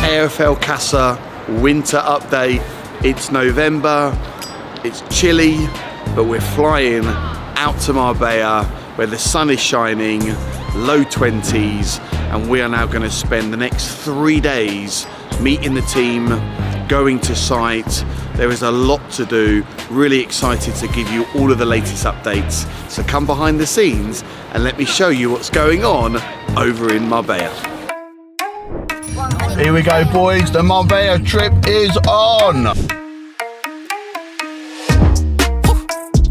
AFL Casa winter update. It's November, it's chilly, but we're flying out to Marbella where the sun is shining, low 20s, and we are now going to spend the next 3 days meeting the team, going to site. There is a lot to do. Really excited to give you all of the latest updates. So come behind the scenes and let me show you what's going on over in Marbella. Here we go, boys. The Marbella trip is on.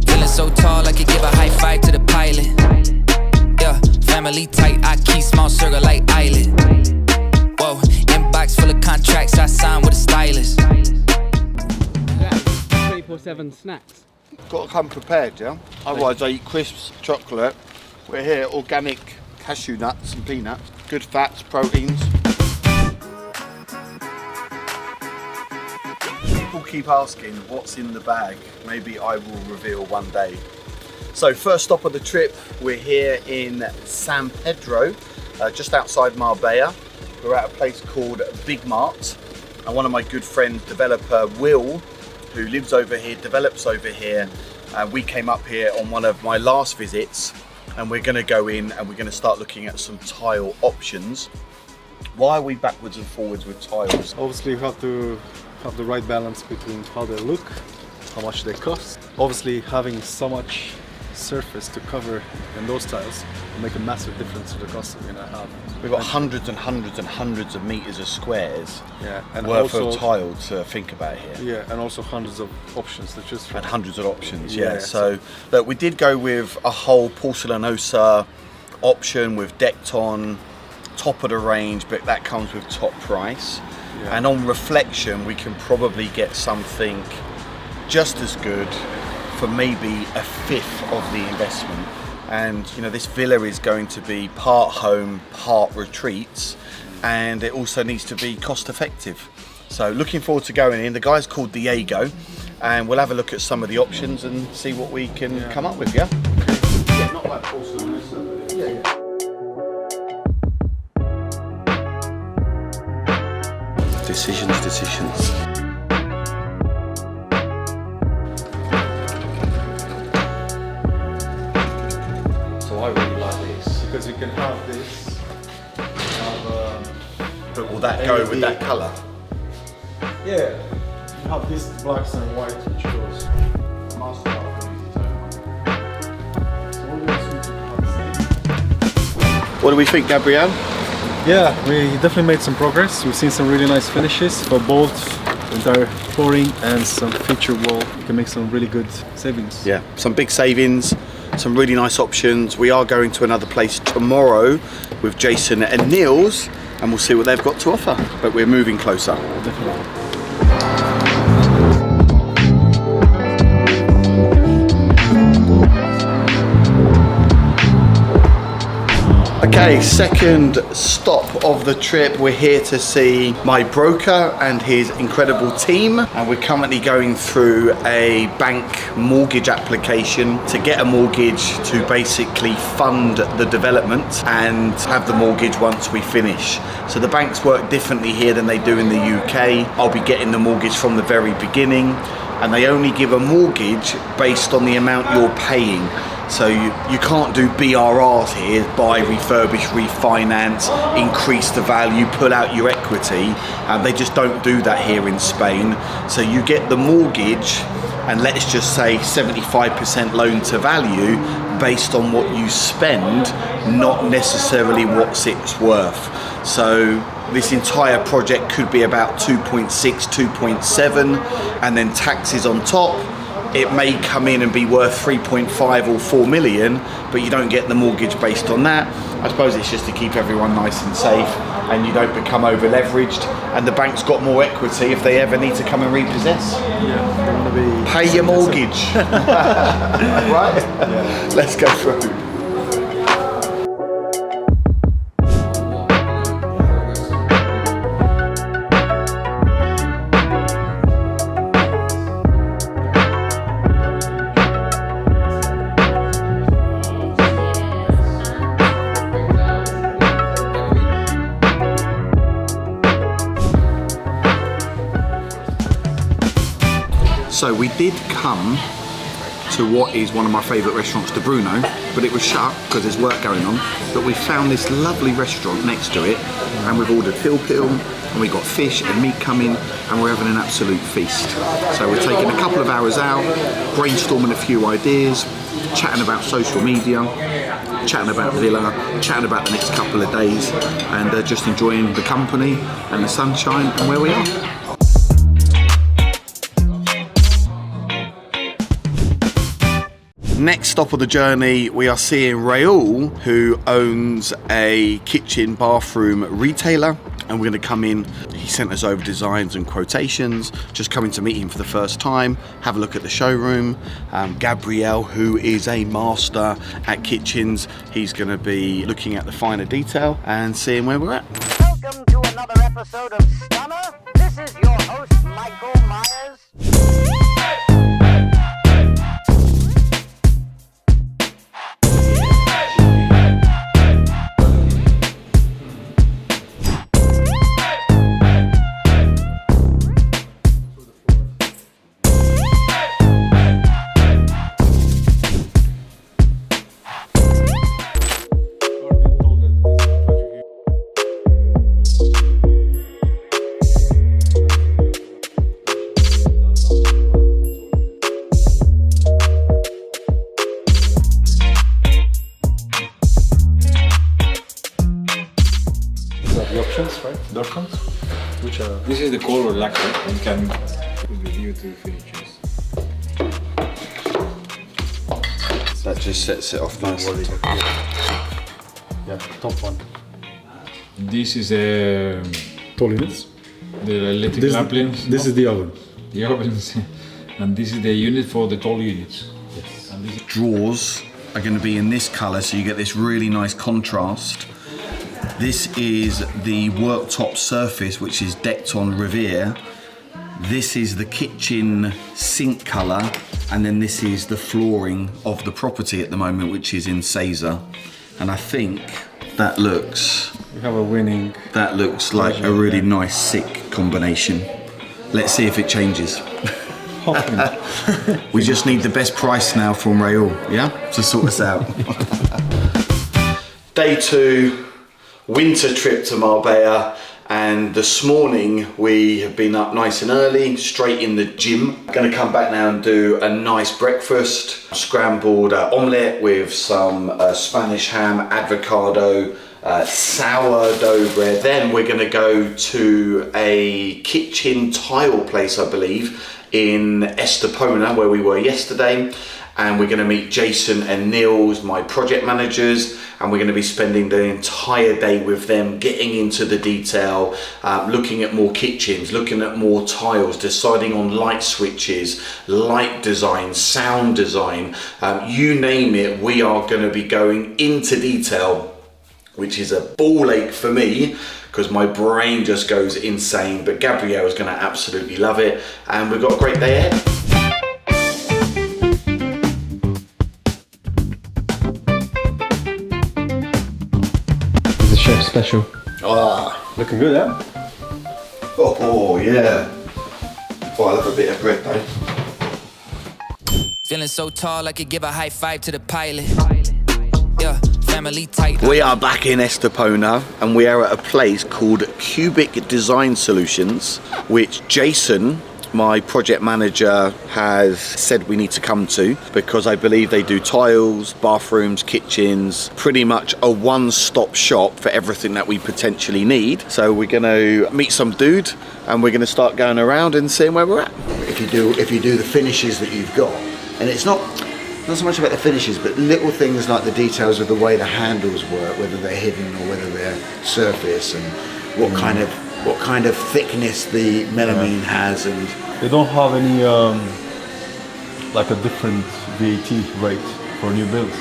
Feeling so tall, I could give a high five to the pilot. Yeah, family tight, I keep small circle like island. Whoa, inbox full of contracts, I signed with a stylist. 24/7 snacks. Got to come prepared, yeah? Otherwise I eat crisps, chocolate. We're here, organic cashew nuts and peanuts. Good fats, proteins. People keep asking what's in the bag. Maybe I will reveal one day. So first stop of the trip, we're here in San Pedro, just outside Marbella. We're at a place called Big Mart, and one of my good friends, developer Will, who lives over here, develops over here. We came up here on one of my last visits, and we're gonna go in and we're gonna start looking at some tile options. Why are we backwards and forwards with tiles? Obviously you have to have the right balance between how they look, how much they cost. Obviously having so much surface to cover in those tiles will make a massive difference to the cost you're gonna have. We've got hundreds and hundreds and hundreds of meters of squares and worth also, of tile to think about here. Yeah, and also hundreds of options to choose from. And hundreds of options, Yeah, So look, we did go with a whole porcelanosa option with decked on, top of the range, but that comes with top price. Yeah. And on reflection, we can probably get something just as good for maybe a fifth of the investment. And you know, this villa is going to be part home, part retreats, and it also needs to be cost effective. So looking forward to going in. The guy's called Diego, and we'll have a look at some of the options and see what we can come up with, yeah? Yeah, not like porcelain. Yeah. Decisions. So I really like this. Because you can have this, But will that go with that colour? yeah, you have this blacks and white which goes. What do we think, Gabriel? Yeah, we definitely made some progress. We've seen some really nice finishes for both entire flooring and some feature wall. You can make some really good savings. Yeah, some big savings, some really nice options. We are going to another place tomorrow with Jason and Niels, and we'll see what they've got to offer. But we're moving closer. Definitely. Okay, second stop of the trip. We're here to see my broker and his incredible team, and we're currently going through a bank mortgage application to get a mortgage to basically fund the development and have the mortgage once we finish. So the banks work differently here than they do in the UK. I'll be getting the mortgage from the very beginning, and they only give a mortgage based on the amount you're paying. So you can't do BRRs here, buy, refurbish, refinance, increase the value, pull out your equity. They just don't do that here in Spain. So you get the mortgage, and let's just say 75% loan to value based on what you spend, not necessarily what it's worth. So this entire project could be about 2.6, 2.7, and then taxes on top. It may come in and be worth 3.5 or 4 million, but you don't get the mortgage based on that. I suppose it's just to keep everyone nice and safe, and you don't become over leveraged, and the bank's got more equity if they ever need to come and repossess. Yeah, you want to be Pay your mortgage. Right? Yeah. Let's go through. So we did come to what is one of my favourite restaurants, De Bruno, but it was shut because there's work going on. But we found this lovely restaurant next to it, and we've ordered pil, and we got fish and meat coming, and we're having an absolute feast. So we're taking a couple of hours out, brainstorming a few ideas, chatting about social media, chatting about Villa, chatting about the next couple of days, and just enjoying the company and the sunshine and where we are. Next stop of the journey, we are seeing Raoul, who owns a kitchen bathroom retailer, and we're going to come in. He sent us over designs and quotations, just coming to meet him for the first time, have a look at the showroom. Gabriel, who is a master at kitchens, he's going to be looking at the finer detail and seeing where we're at. Welcome to another episode of Stunner. This is your host, Michael Myers. This is the color lacquer. You can review to finishes. That just sets it off nicely. Yeah, top one. This is a Tall units. the electric lamp lens. This is the oven. The ovens, and this is the unit for the tall units. Yes. And this is Drawers are going to be in this colour, so you get this really nice contrast. This is the worktop surface, which is decked on Revere. This is the kitchen sink colour, and then this is the flooring of the property at the moment, which is in Caesar. And I think that looks We have a winning. that looks like a really nice sick combination. Let's see if it changes. We just need the best price now from Raoul, yeah, to sort us out. Day 2. Winter trip to Marbella, and this morning we have been up nice and early, straight in the gym. Gonna come back now and do a nice breakfast, scrambled omelette with some Spanish ham, avocado, sourdough bread. Then we're gonna go to a kitchen tile place, I believe, in Estepona, where we were yesterday. And we're going to meet Jason and Niels, my project managers, and we're going to be spending the entire day with them, getting into the detail, looking at more kitchens, looking at more tiles, deciding on light switches, light design, sound design, you name it. We are going to be going into detail, which is a ball ache for me because my brain just goes insane, but Gabrielle is going to absolutely love it, and we've got a great day ahead. Chef special. Looking good, huh? Oh yeah. Oh, I love a bit of bread though. Feeling so tall, I could give a high five to the pilot. Yeah, family tight. We are back in Estepona, and we are at a place called Cubic Design Solutions, which Jason, my project manager, has said we need to come to because I believe they do tiles, bathrooms, kitchens, pretty much a one-stop shop for everything that we potentially need. So we're going to meet some dude and we're going to start going around and seeing where we're at. If you do the finishes that you've got, and it's not so much about the finishes, but little things like the details of the way the handles work, whether they're hidden or whether they're surface, and what kind of thickness the melamine has, and They don't have any like a different VAT rate for new builds.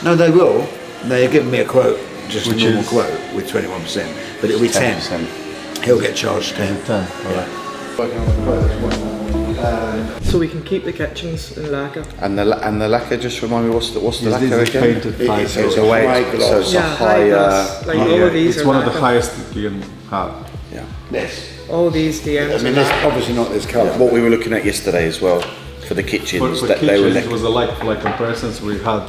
no, they will. They're giving me a quote, just Which a normal is? quote with 21%, but it'll be 10%. He'll get charged 10. 10. Alright. So we can keep the kitchens in lacquer. And the lacquer, just remind me, what's the This lacquer is again? painted high. It's So it's a a way, high so gloss. it's a Yeah, high higher. gloss. Like all of these It's are one of the lacquer. highest you can have. Yeah. Yes. All these DMs I mean, are there's lacquer. obviously not this colour. What we were looking at yesterday as well. for the kitchens For that they were kitchens, it was a like comparisons. We had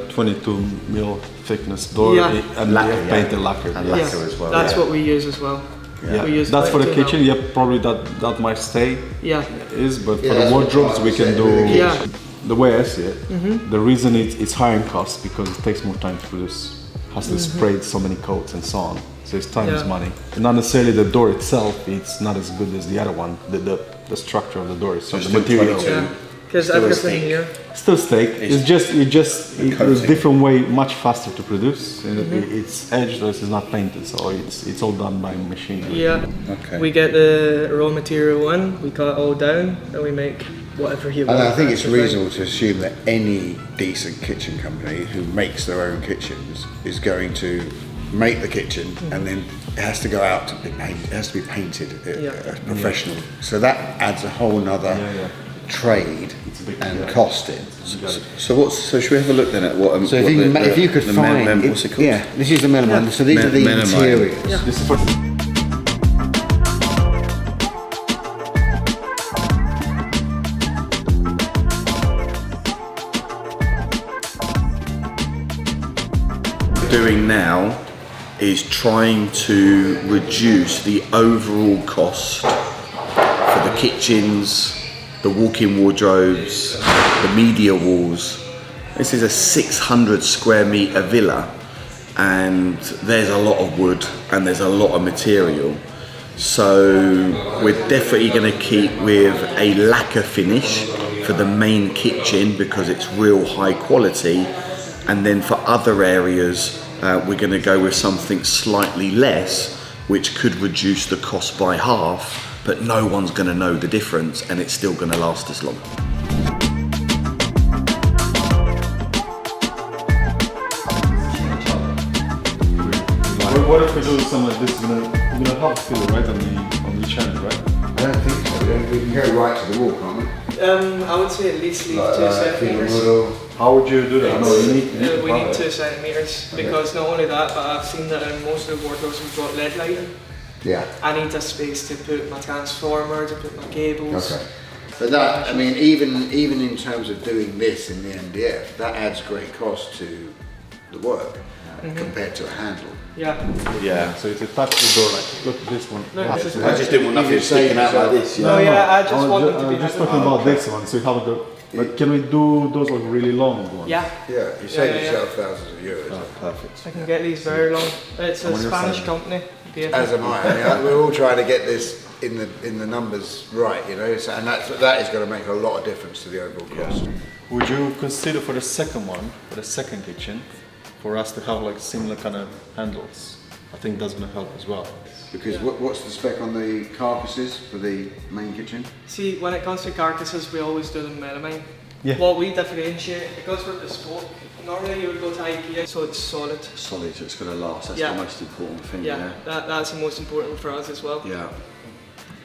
22 mil thickness door Yeah. and Lacquer, painted lacquer. and lacquer as well. That's yeah. what we use as well. Yeah, We use that's for the 22 kitchen. mil. Yeah, probably that might stay. Yeah. But for Yeah, the that's what wardrobes I we was can saying do. with the Yeah. The way I see it, the reason it's higher in cost because it takes more time to produce. Has to spray so many coats and so on. So it's time is Yeah. money. And not necessarily the door itself. It's not as good as the other one. The structure of the door is so the still material. 22. Yeah. Because Still a everything steak. here. Still steak. It's just a coating. different way, much faster to produce. And it's edged, it's not painted, so it's all done by machine. Yeah. Okay. We get the raw material in, we cut it all down, and we make whatever you want. And I think it's That's the thing. reasonable to assume that any decent kitchen company who makes their own kitchens is going to make the kitchen and then it has to go out to be painted. It has to be painted Yeah. professional. So that adds a whole nother trade and cost in. So should we have a look then at what? So if you could find, what's it called? yeah, this is the melamine. So these are the Melamine. materials. This is for Doing now is trying to reduce the overall cost for the kitchens, the walk-in wardrobes, the media walls. This is a 600 square meter villa, and there's a lot of wood and there's a lot of material. So we're definitely going to keep with a lacquer finish for the main kitchen because it's real high quality, and then for other areas we're going to go with something slightly less, which could reduce the cost by half, but no one's going to know the difference and it's still going to last as long. What if we do some of this? We're gonna help fill it right on each end, right? I don't think so. We can go right to the wall, can't we? I would say at least leave 2 centimeters. How would you do that? No, you need We need 2 centimeters because not only that, but I've seen that in most of the wardrobes we've got lead lighting. Yeah. I need a space to put my transformer, to put my cables. Okay. But that, I mean, even in terms of doing this in the MDF, that adds great cost to the work compared to a handle. Yeah. Yeah. So it's attached to the door, like look at this one. No, this is I just didn't want nothing sticking out like this. No, yeah, I just want them to be just hidden. talking about this one. So you have the. But can we do those like really long ones? Yeah, Yeah, you save yeah. yourself thousands of euros. Perfect. I can get these very long. It's a on your Spanish side. company. As am I. I mean, we're all trying to get this in the numbers right, you know. So, and that is going to make a lot of difference to the overall cost. Would you consider for the second one, for the second kitchen, for us to have like similar kind of handles? I think that's going to help as well. Because what's the spec on the carcasses for the main kitchen? See, when it comes to carcasses, we always do them melamine. Yeah. What we differentiate, because we're bespoke, normally you would go to IKEA, so it's solid. Solid, so it's going to last. That's Yeah. the most important thing. Yeah, that's the most important for us as well. Yeah.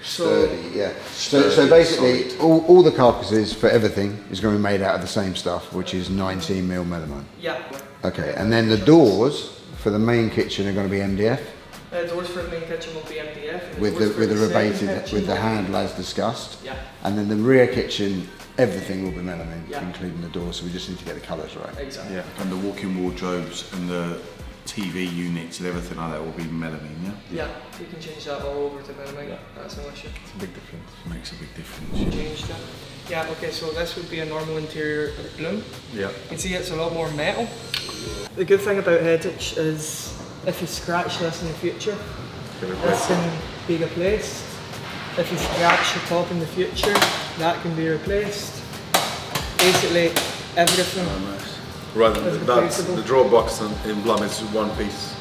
So, Sturdy, yeah. So basically, all the carcasses for everything is going to be made out of the same stuff, which is 19mm melamine. yeah. Okay, and then the doors for the main kitchen are going to be MDF Doors for the main kitchen will be MDF. and with doors for the second rebated kitchen with the will be- handle as discussed. Yeah. And then the rear kitchen, everything will be melamine, Yeah. including the doors. So we just need to get the colours right. Exactly. And the walk-in wardrobes and the TV units and everything like that will be melamine, yeah? Yeah, you can change that all over to melamine. That's no issue. It's a big difference. Makes a big difference. Change that. Yeah, okay, so this would be a normal interior bloom. Yeah. You can see it's a lot more metal. The good thing about Heritage is if you scratch this in the future, this can be replaced. If you scratch the top in the future, that can be replaced. Basically, everything. Right, That's that's replaceable. the drawer box in Blum is one piece.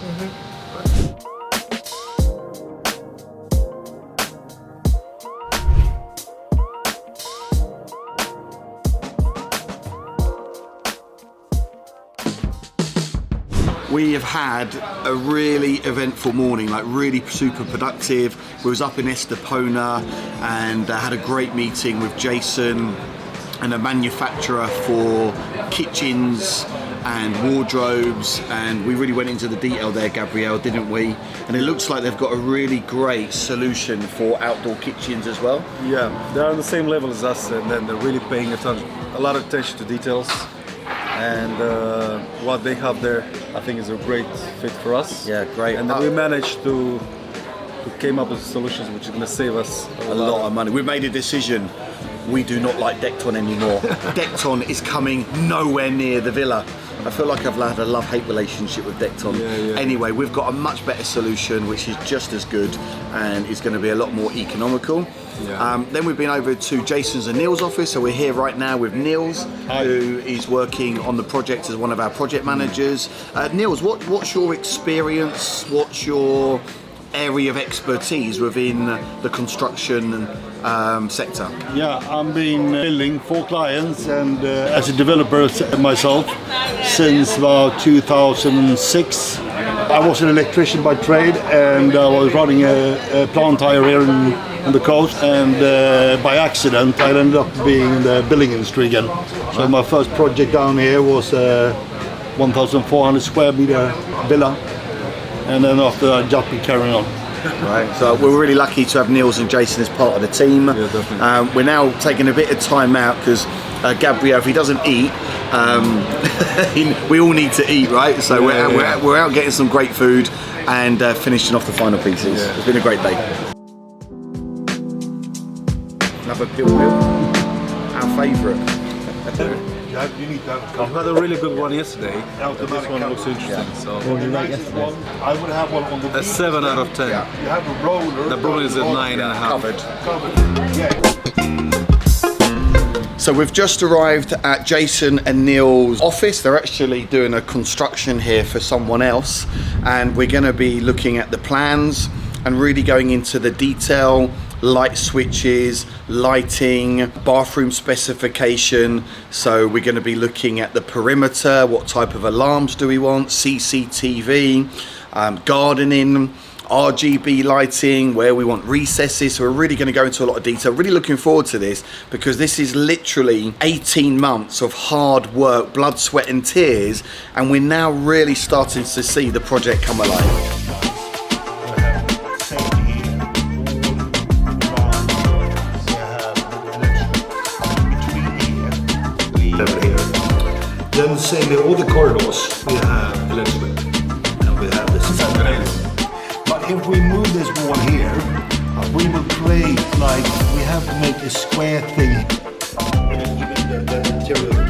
We have had a really eventful morning, like really super productive. We was up in Estepona and had a great meeting with Jason and a manufacturer for kitchens and wardrobes, and we really went into the detail there, Gabrielle, didn't we? And it looks like they've got a really great solution for outdoor kitchens as well. Yeah, they're on the same level as us, and then they're really paying a lot of attention to details. And what they have there, I think, is a great fit for us. Yeah, great. And then we managed to came up with solutions which is going to save us a lot of money. We've made a decision. We do not like Decton anymore. Decton is coming nowhere near the villa. I feel like I've had a love-hate relationship with Decton. Yeah. Anyway, we've got a much better solution, which is just as good and is going to be a lot more economical. Yeah. Then we've been over to Jason's and Neil's office, so we're here right now with Niels, who is working on the project as one of our project managers. Niels, what's your experience? What's your area of expertise within the construction sector? Yeah, I've been building for clients and as a developer myself since about 2006. I was an electrician by trade, and I was running a plant hire here on the coast, and by accident I ended up being in the building industry again. So my first project down here was a 1,400 square meter villa, and then after I just been carrying on. Right, so we're really lucky to have Niels and Jason as part of the team. Yeah, definitely. We're now taking a bit of time out because Gabriel, if he doesn't eat, we all need to eat, right? So we're out getting some great food and finishing off the final pieces. Yeah. It's been a great day. Another pill, our favourite. You need that. I've had a really good one yesterday. This one looks interesting. So I would have one on the a 7 out of 10. You have a roller. The broom is at 9.5. Yeah. So we've just arrived at Jason and Neil's office. They're actually doing a construction here for someone else, and we're going to be looking at the plans and really going into the detail, light switches, lighting, bathroom specification. So we're going to be looking at the perimeter, what type of alarms do we want, CCTV, gardening, RGB lighting, where we want recesses. So we're really going to go into a lot of detail. Really looking forward to this, because this is literally 18 months of hard work, blood, sweat and tears, and we're now really starting to see the project come alive. Then same in all the corridors we have electric, and we have this separation. But if we move this wall here, we will play like we have to make a square thing. Even the material.